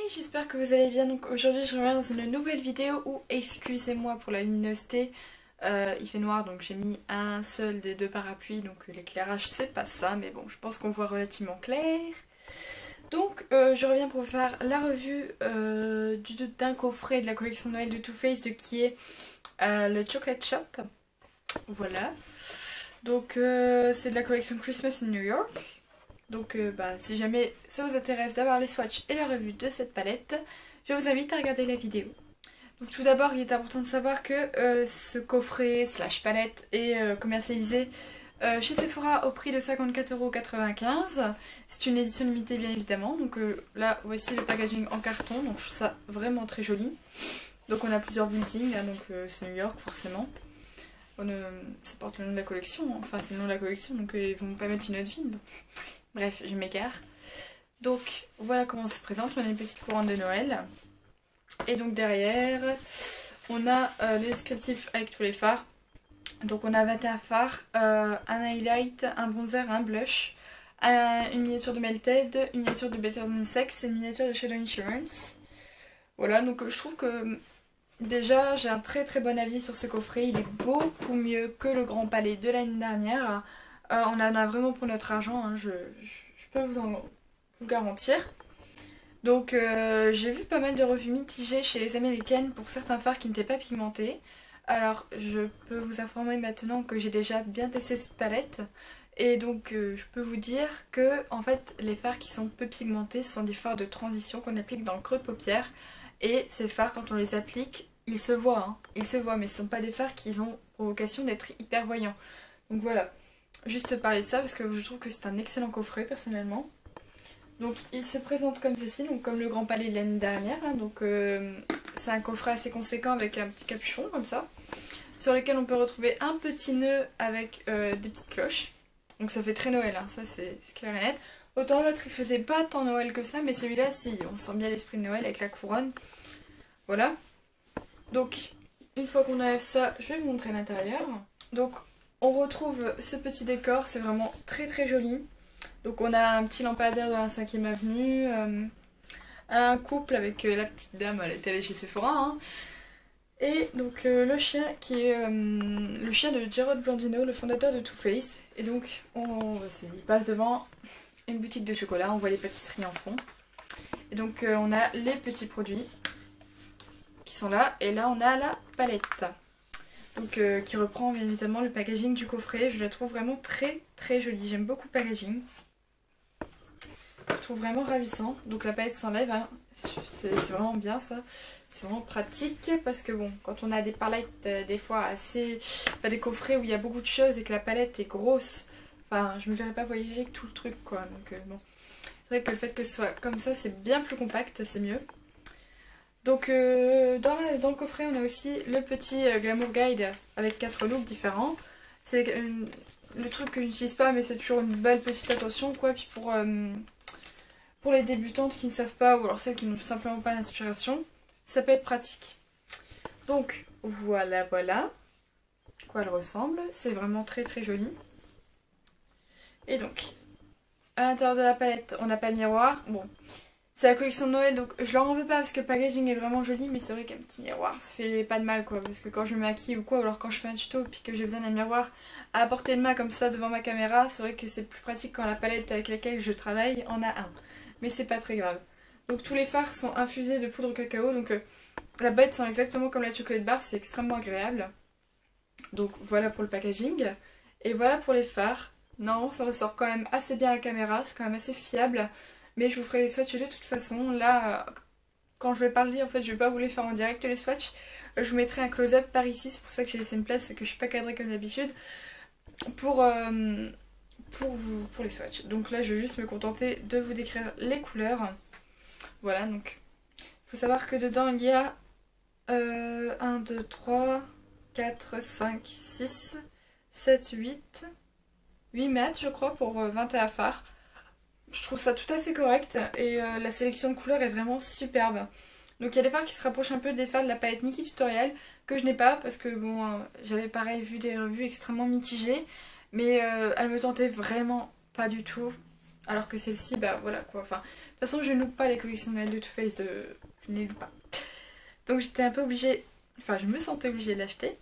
j'espère que vous allez bien. Donc aujourd'hui je reviens dans une nouvelle vidéo où, excusez-moi pour la luminosité, il fait noir donc j'ai mis un seul des deux parapluies, donc l'éclairage c'est pas ça, mais bon je pense qu'on voit relativement clair. Donc je reviens pour vous faire la revue d'un coffret de la collection Noël de Too Faced qui est le Chocolate Shop. Voilà. Donc c'est de la collection Christmas in New York. Donc si jamais ça vous intéresse d'avoir les swatchs et la revue de cette palette, je vous invite à regarder la vidéo. Donc tout d'abord il est important de savoir que ce coffret slash palette est commercialisé chez Sephora au prix de 54,95 €. C'est une édition limitée bien évidemment. Donc là voici le packaging en carton, donc je trouve ça vraiment très joli. Donc on a plusieurs buildings là, donc c'est New York forcément. Ça porte le nom de la collection, hein. Enfin c'est le nom de la collection donc ils vont pas mettre une autre ville. Bref, je m'égare. Donc voilà comment ça se présente. On a une petite couronne de Noël. Et donc derrière, on a les descriptifs avec tous les fards. Donc on a 21 fards, un highlight, un bronzer, un blush, une miniature de Melted, une miniature de Better Than Sex et une miniature de Shadow Insurance. Voilà, donc je trouve que déjà j'ai un très bon avis sur ce coffret. Il est beaucoup mieux que le Grand Palais de l'année dernière. On en a vraiment pour notre argent, hein, je peux vous le garantir. Donc j'ai vu pas mal de revues mitigées chez les américaines pour certains fards qui n'étaient pas pigmentés. Alors je peux vous informer maintenant que j'ai déjà bien testé cette palette. Et donc je peux vous dire que en fait les fards qui sont peu pigmentés ce sont des fards de transition qu'on applique dans le creux de paupière. Et ces fards quand on les applique, ils se voient, hein, ils se voient, mais ce ne sont pas des fards qui ont pour vocation d'être hyper voyants. Donc voilà. Juste parler de ça parce que je trouve que c'est un excellent coffret personnellement. Donc il se présente comme ceci, donc comme le Grand Palais de l'année dernière, hein, donc c'est un coffret assez conséquent avec un petit capuchon comme ça, sur lequel on peut retrouver un petit nœud avec des petites cloches. Donc ça fait très Noël, hein, ça c'est clair et net. Autant l'autre il faisait pas tant Noël que ça, mais celui-là si, on sent bien l'esprit de Noël avec la couronne. Voilà. Donc une fois qu'on a ça, je vais vous montrer l'intérieur. Donc on retrouve ce petit décor, c'est vraiment très joli. Donc on a un petit lampadaire dans la 5e avenue, un couple avec la petite dame, elle est allée chez Sephora. Hein. Et donc le chien qui est le chien de Gerard Blandino, le fondateur de Too Faced. Et donc il passe devant une boutique de chocolat, on voit les pâtisseries en fond. Et donc on a les petits produits qui sont là, et là on a la palette. Donc qui reprend bien évidemment le packaging du coffret. Je la trouve vraiment très jolie. J'aime beaucoup le packaging. Je trouve vraiment ravissant. Donc la palette s'enlève, hein. C'est vraiment bien ça. C'est vraiment pratique parce que bon, quand on a des palettes des fois assez... Enfin, des coffrets où il y a beaucoup de choses et que la palette est grosse, enfin je me verrais pas voyager avec tout le truc quoi. Donc bon, c'est vrai que le fait que ce soit comme ça c'est bien plus compact, c'est mieux. Donc dans le coffret on a aussi le petit Glamour Guide avec 4 looks différents. C'est le truc que j'utilise pas mais c'est toujours une belle petite attention quoi. Puis pour les débutantes qui ne savent pas ou alors celles qui n'ont tout simplement pas l'inspiration, ça peut être pratique. Donc voilà à quoi elle ressemble. C'est vraiment très joli. Et donc à l'intérieur de la palette on n'a pas de miroir. Bon. C'est la collection de Noël donc je leur en veux pas parce que le packaging est vraiment joli, mais c'est vrai qu'un petit miroir ça fait pas de mal quoi, parce que quand je me maquille ou quoi, ou alors quand je fais un tuto puis que j'ai besoin d'un miroir à portée de main comme ça devant ma caméra, c'est vrai que c'est plus pratique quand la palette avec laquelle je travaille en a un, mais c'est pas très grave. Donc tous les fards sont infusés de poudre cacao, donc la bête sent exactement comme la chocolate bar, c'est extrêmement agréable. Donc voilà pour le packaging, et voilà pour les fards. Non, ça ressort quand même assez bien à la caméra, c'est quand même assez fiable. Mais je vous ferai les swatchs de toute façon. Là, quand je vais parler, en fait, je vais pas vous les faire en direct les swatchs. Je vous mettrai un close-up par ici. C'est pour ça que j'ai laissé une place et que je suis pas cadrée comme d'habitude. Pour les swatchs. Donc là, je vais juste me contenter de vous décrire les couleurs. Voilà, donc il faut savoir que dedans, il y a 1, 2, 3, 4, 5, 6, 7, 8 mètres, je crois, pour 21 fards. Je trouve ça tout à fait correct et la sélection de couleurs est vraiment superbe. Donc il y a des fards qui se rapprochent un peu des fards de la palette Nikkie Tutorial que je n'ai pas parce que bon j'avais pareil vu des revues extrêmement mitigées, mais elles me tentaient vraiment pas du tout. Alors que celle-ci, bah voilà quoi. Enfin, de toute façon, je ne loupe pas les collections de Too Faced. Je ne les loupe pas. Donc j'étais un peu obligée, enfin je me sentais obligée de l'acheter.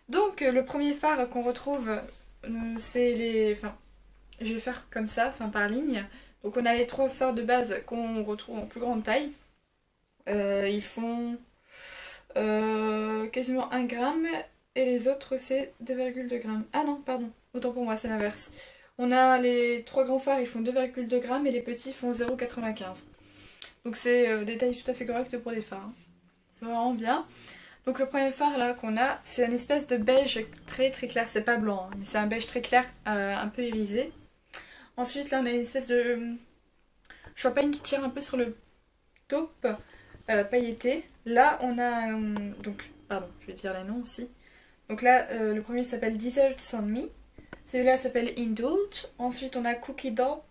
Donc le premier fard qu'on retrouve, c'est les... Enfin, je vais faire comme ça, enfin par ligne. Donc on a les 3 fards de base qu'on retrouve en plus grande taille. Ils font quasiment 1 gramme et les autres c'est 2,2 grammes. Ah non, pardon, autant pour moi, c'est l'inverse. On a les 3 grands fards, ils font 2,2 grammes et les petits font 0,95. Donc c'est des tailles tout à fait correctes pour des fards. Hein. C'est vraiment bien. Donc le premier fard là qu'on a, c'est une espèce de beige très clair. C'est pas blanc, hein, mais c'est un beige très clair, un peu irisé. Ensuite là on a une espèce de champagne qui tire un peu sur le taupe pailleté. Là on a, donc, pardon, je vais dire les noms aussi. Donc là le premier s'appelle Desserts on Me. Celui-là s'appelle Indulge. Ensuite on a Cookie Dough.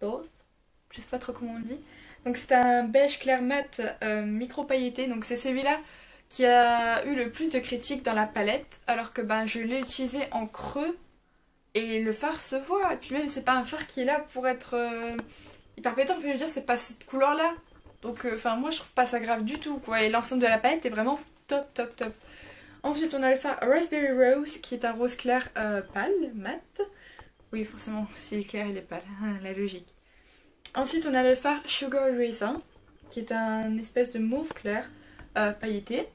Je sais pas trop comment on dit. Donc c'est un beige clair mat micro pailleté. Donc c'est celui-là qui a eu le plus de critiques dans la palette. Alors que ben je l'ai utilisé en creux. Et le fard se voit. Et puis même c'est pas un fard qui est là pour être hyper pétant. Je veux dire c'est pas cette couleur là. Donc enfin moi je trouve pas ça grave du tout quoi. Et l'ensemble de la palette est vraiment top. Ensuite on a le fard Raspberry Rose qui est un rose clair pâle, mat. Oui forcément s'il est clair il est pâle, la logique. Ensuite on a le fard Sugar Raisin qui est un espèce de mauve clair pailleté.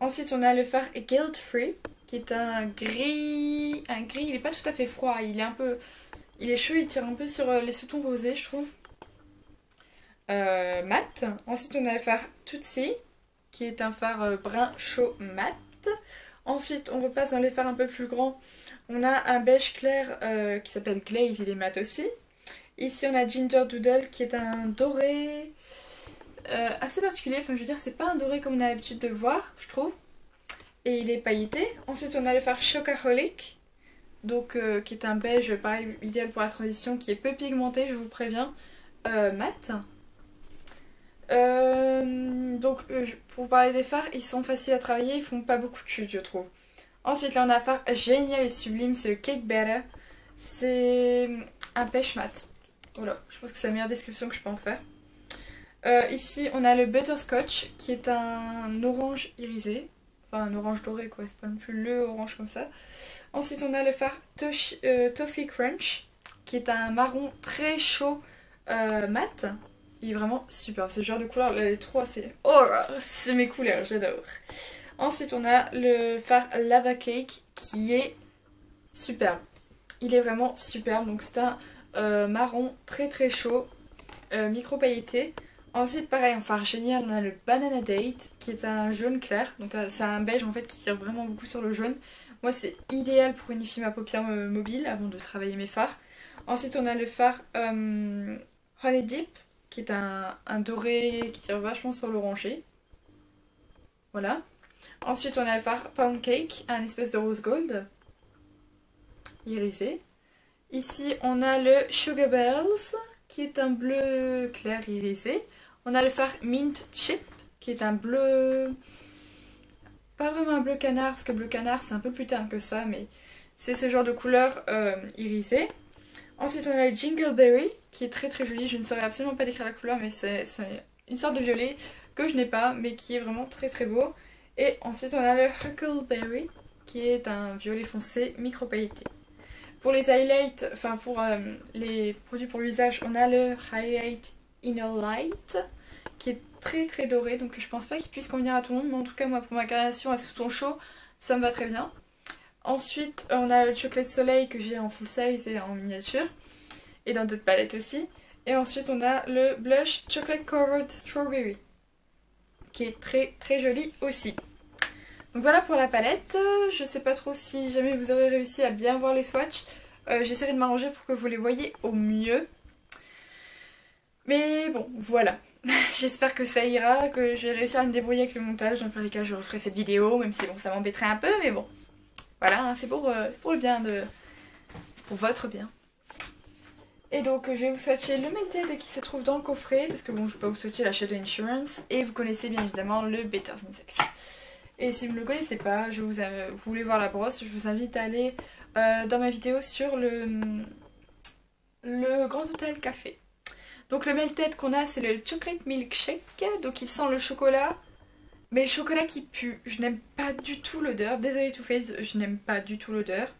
Ensuite on a le fard Guilt Free qui est un gris, il est pas tout à fait froid, il est chaud, il tire un peu sur les sous-tons rosés je trouve. Mat. Ensuite on a le fard Tootsie qui est un fard brun chaud mat. Ensuite on repasse dans les fards un peu plus grands. On a un beige clair qui s'appelle Glaze, il est mat aussi. Ici on a Ginger Doodle qui est un doré assez particulier, enfin je veux dire c'est pas un doré comme on a l'habitude de voir je trouve. Et il est pailleté. Ensuite on a le fard Chocoholic, donc qui est un beige pareil idéal pour la transition, qui est peu pigmenté je vous préviens, mat. Donc pour parler des fards, ils sont faciles à travailler, ils font pas beaucoup de chute je trouve. Ensuite là on a un fard génial et sublime, c'est le Cake Batter. C'est un pêche mat. Voilà, je pense que c'est la meilleure description que je peux en faire. Ici on a le Butterscotch qui est un orange irisé. Enfin un orange doré quoi, c'est pas non plus le orange comme ça. Ensuite on a le fard Toffee Crunch qui est un marron très chaud mat. Il est vraiment super, c'est le genre de couleur, les trois c'est... Oh, c'est mes couleurs, j'adore. Ensuite on a le fard Lava Cake qui est superbe. Il est vraiment superbe, donc c'est un marron très chaud, micro pailleté. Ensuite pareil, en fard génial on a le Banana Date qui est un jaune clair. Donc c'est un beige en fait qui tire vraiment beaucoup sur le jaune. Moi c'est idéal pour unifier ma paupière mobile avant de travailler mes fards. Ensuite on a le fard Honey Dip qui est un doré qui tire vachement sur l'orangé. Voilà. Ensuite on a le fard Pound Cake, un espèce de rose gold irisé. Ici on a le Sugar Bells qui est un bleu clair irisé. On a le fard Mint Chip qui est un bleu... Pas vraiment un bleu canard parce que bleu canard c'est un peu plus terne que ça, mais c'est ce genre de couleur irisée. Ensuite on a le Jingleberry qui est très joli, je ne saurais absolument pas décrire la couleur mais c'est une sorte de violet que je n'ai pas mais qui est vraiment très beau. Et ensuite on a le Huckleberry qui est un violet foncé micro pailleté. Pour les highlights, enfin pour les produits pour l'usage, on a le Highlight Inner Light qui est très doré, donc je pense pas qu'il puisse convenir à tout le monde, mais en tout cas moi pour ma carnation à sous-ton chaud ça me va très bien. Ensuite on a le Chocolate Soleil que j'ai en full size et en miniature et dans d'autres palettes aussi. Et ensuite on a le blush Chocolate Covered Strawberry qui est très joli aussi. Donc voilà pour la palette. Je sais pas trop si jamais vous aurez réussi à bien voir les swatchs. J'essaierai de m'arranger pour que vous les voyez au mieux. Mais bon voilà. J'espère que ça ira, que j'ai réussi à me débrouiller avec le montage. Dans tous les cas je referai cette vidéo, même si bon ça m'embêterait un peu, mais bon. Voilà, hein, c'est pour le bien de... pour votre bien. Et donc je vais vous swatcher le Melted qui se trouve dans le coffret, parce que bon je vais pas vous swatcher la Shadow Insurance. Et vous connaissez bien évidemment le Better Insects. Et si vous ne le connaissez pas, vous voulez voir la brosse, je vous invite à aller dans ma vidéo sur le le Grand Hôtel Café. Donc le melted qu'on a, c'est le chocolate milkshake, donc il sent le chocolat, mais le chocolat qui pue. Je n'aime pas du tout l'odeur, désolée Too Faced, je n'aime pas du tout l'odeur,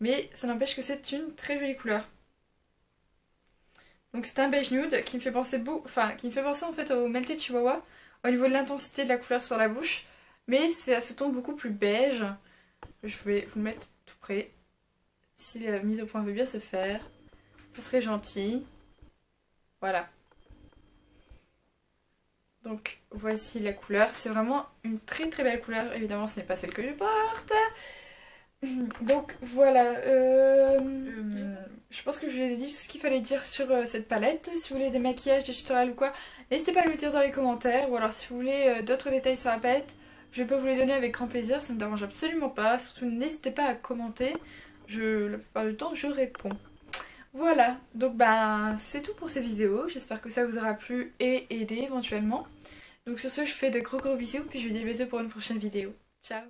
mais ça n'empêche que c'est une très jolie couleur. Donc c'est un beige nude qui me fait penser en fait au melted chihuahua au niveau de l'intensité de la couleur sur la bouche, mais ça se ton beaucoup plus beige. Je vais vous le mettre tout près, si la mise au point veut bien se faire. Pas très gentil. Voilà. Donc voici la couleur, c'est vraiment une très belle couleur, évidemment ce n'est pas celle que je porte. Donc voilà, je pense que je vous ai dit tout ce qu'il fallait dire sur cette palette. Si vous voulez des maquillages, des tutoriels ou quoi, n'hésitez pas à le dire dans les commentaires. Ou alors si vous voulez d'autres détails sur la palette, je peux vous les donner avec grand plaisir, ça ne me dérange absolument pas. Surtout n'hésitez pas à commenter, la plupart du temps je réponds. Voilà, donc bah c'est tout pour cette vidéo, j'espère que ça vous aura plu et aidé éventuellement. Donc sur ce je fais de gros bisous, puis je vous dis bisous pour une prochaine vidéo. Ciao!